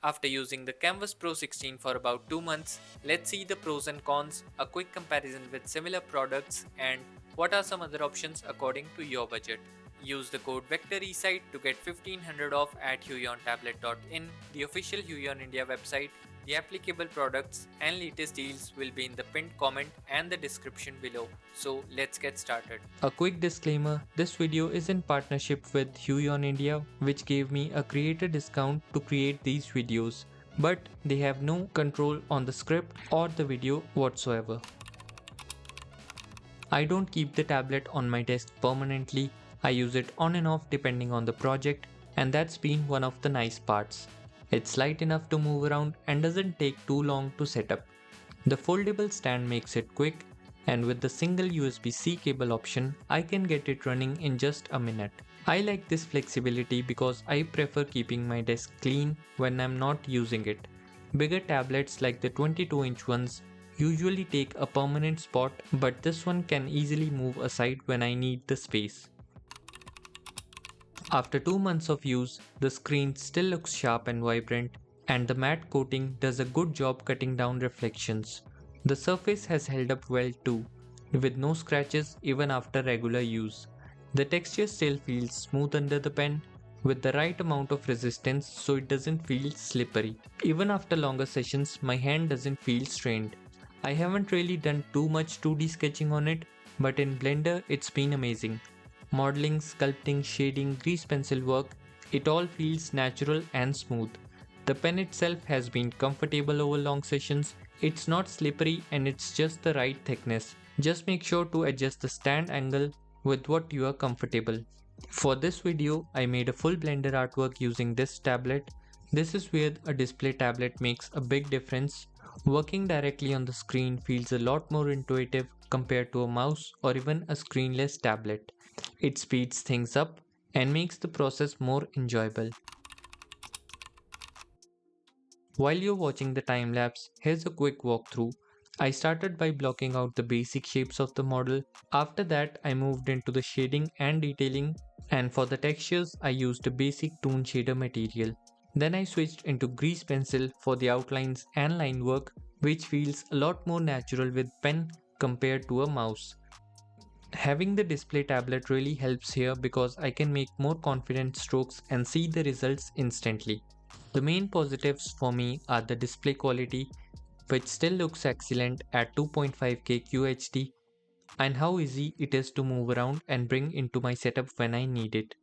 After using the Canvas Pro 16 for about 2 months, let's see the pros and cons, a quick comparison with similar products, and what are some other options according to your budget. Use the code VECTORESITE to get 1500 off at huiontablet.in, the official Huion India website. The applicable products and latest deals will be in the pinned comment and the description below. So let's get started. A quick disclaimer, this video is in partnership with HUION India, which gave me a creator discount to create these videos, but they have no control on the script or the video whatsoever. I don't keep the tablet on my desk permanently. I use it on and off depending on the project, and that's been one of the nice parts. It's light enough to move around and doesn't take too long to set up. The foldable stand makes it quick, and with the single USB-C cable option, I can get it running in just a minute. I like this flexibility because I prefer keeping my desk clean when I'm not using it. Bigger tablets like the 22-inch ones usually take a permanent spot, but this one can easily move aside when I need the space. After 2 months of use, the screen still looks sharp and vibrant, and the matte coating does a good job cutting down reflections. The surface has held up well too, with no scratches even after regular use. The texture still feels smooth under the pen, with the right amount of resistance so it doesn't feel slippery. Even after longer sessions, my hand doesn't feel strained. I haven't really done too much 2D sketching on it, but in Blender it's been amazing. Modeling, sculpting, shading, grease pencil work, it all feels natural and smooth. The pen itself has been comfortable over long sessions, it's not slippery and it's just the right thickness. Just make sure to adjust the stand angle with what you are comfortable. For this video, I made a full Blender artwork using this tablet. This is where a display tablet makes a big difference. Working directly on the screen feels a lot more intuitive compared to a mouse or even a screenless tablet. It speeds things up and makes the process more enjoyable. While you're watching the time lapse, here's a quick walkthrough. I started by blocking out the basic shapes of the model. After that, I moved into the shading and detailing, and for the textures, I used a basic toon shader material. Then I switched into grease pencil for the outlines and line work, which feels a lot more natural with pen compared to a mouse. Having the display tablet really helps here because I can make more confident strokes and see the results instantly. The main positives for me are the display quality, which still looks excellent at 2.5K QHD, and how easy it is to move around and bring into my setup when I need it.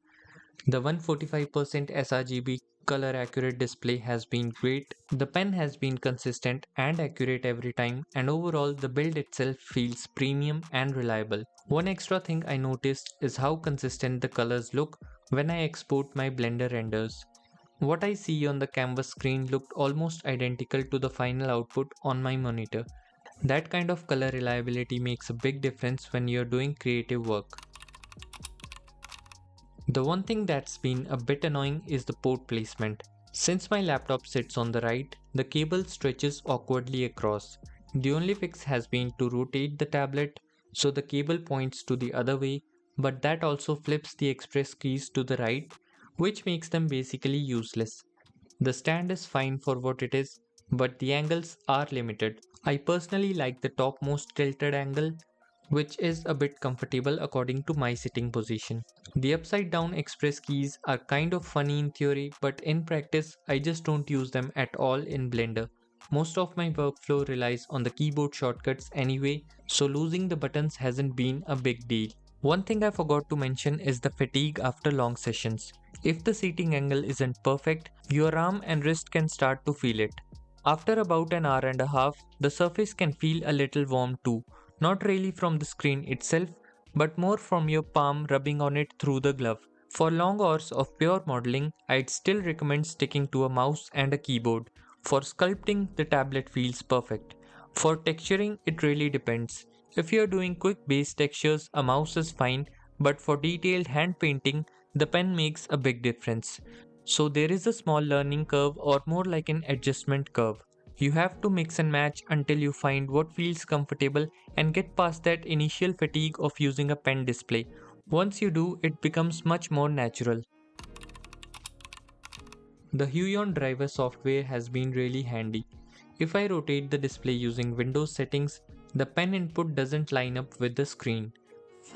The 145% sRGB color accurate display has been great. The pen has been consistent and accurate every time, and overall the build itself feels premium and reliable. One extra thing I noticed is how consistent the colors look when I export my Blender renders. What I see on the canvas screen looked almost identical to the final output on my monitor. That kind of color reliability makes a big difference when you're doing creative work. The one thing that's been a bit annoying is the port placement. Since my laptop sits on the right, the cable stretches awkwardly across. The only fix has been to rotate the tablet so the cable points to the other way, but that also flips the express keys to the right, which makes them basically useless. The stand is fine for what it is, but the angles are limited. I personally like the topmost tilted angle, which is a bit comfortable according to my sitting position. The upside down express keys are kind of funny in theory, but in practice I just don't use them at all in Blender. Most of my workflow relies on the keyboard shortcuts anyway, so losing the buttons hasn't been a big deal. One thing I forgot to mention is the fatigue after long sessions. If the seating angle isn't perfect, your arm and wrist can start to feel it. After about an hour and a half, the surface can feel a little warm too. Not really from the screen itself, but more from your palm rubbing on it through the glove. For long hours of pure modeling, I'd still recommend sticking to a mouse and a keyboard. For sculpting, the tablet feels perfect. For texturing, it really depends. If you're doing quick base textures, a mouse is fine, but for detailed hand painting, the pen makes a big difference. So there is a small learning curve, or more like an adjustment curve. You have to mix and match until you find what feels comfortable and get past that initial fatigue of using a pen display. Once you do, it becomes much more natural. The HUION Driver software has been really handy. If I rotate the display using Windows settings, the pen input doesn't line up with the screen.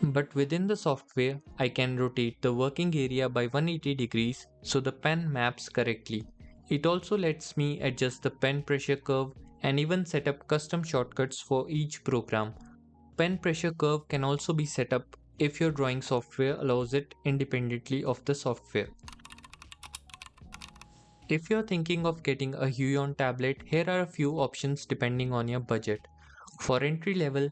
But within the software, I can rotate the working area by 180 degrees so the pen maps correctly. It also lets me adjust the pen pressure curve and even set up custom shortcuts for each program. Pen pressure curve can also be set up if your drawing software allows it independently of the software. If you're thinking of getting a HUION tablet, here are a few options depending on your budget. For entry level,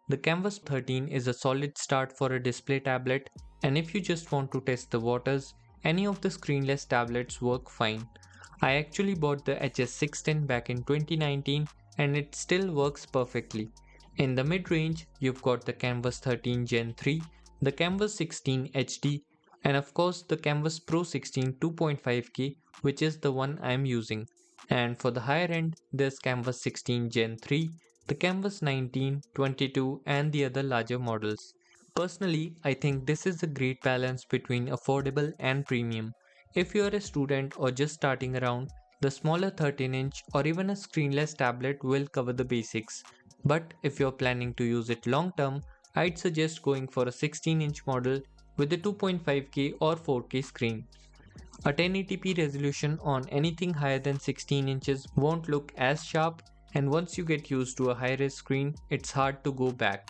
the Canvas 13 is a solid start for a display tablet, and if you just want to test the waters, any of the screenless tablets work fine. I actually bought the HS610 back in 2019 and it still works perfectly. In the mid-range, you've got the Canvas 13 Gen 3, the Canvas 16 HD, and of course the Canvas Pro 16 2.5K, which is the one I'm using. And for the higher end, there's Canvas 16 Gen 3, the Canvas 19, 22, and the other larger models. Personally, I think this is a great balance between affordable and premium. If you are a student or just starting around, the smaller 13-inch or even a screenless tablet will cover the basics. But if you're planning to use it long term, I'd suggest going for a 16-inch model with a 2.5K or 4K screen. A 1080p resolution on anything higher than 16 inches won't look as sharp, and once you get used to a high-res screen, it's hard to go back.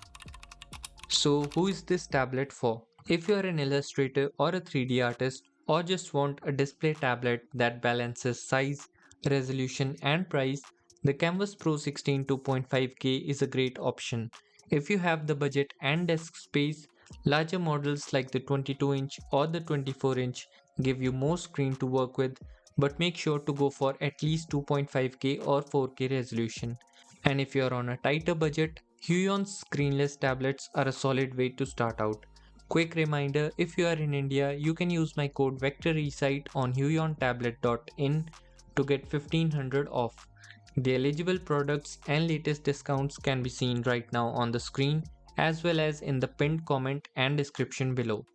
So who is this tablet for? If you're an illustrator or a 3D artist, or just want a display tablet that balances size, resolution and price, the Canvas Pro 16 2.5K is a great option. If you have the budget and desk space, larger models like the 22-inch or the 24-inch give you more screen to work with, but make sure to go for at least 2.5K or 4K resolution. And if you're on a tighter budget, HUION's screenless tablets are a solid way to start out. Quick reminder, if you are in India, you can use my code VECTORRECITE on huiontablet.in to get 1500 off. The eligible products and latest discounts can be seen right now on the screen as well as in the pinned comment and description below.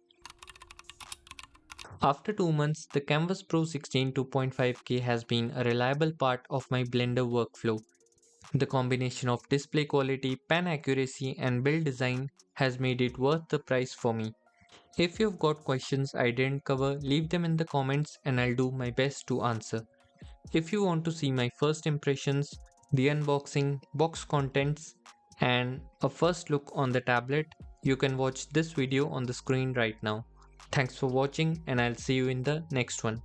After 2 months, the Canvas Pro 16 2.5K has been a reliable part of my Blender workflow. The combination of display quality, pen accuracy and build design has made it worth the price for me. If you've got questions I didn't cover, leave them in the comments and I'll do my best to answer. If you want to see my first impressions, the unboxing, box contents and a first look on the tablet, you can watch this video on the screen right now. Thanks for watching and I'll see you in the next one.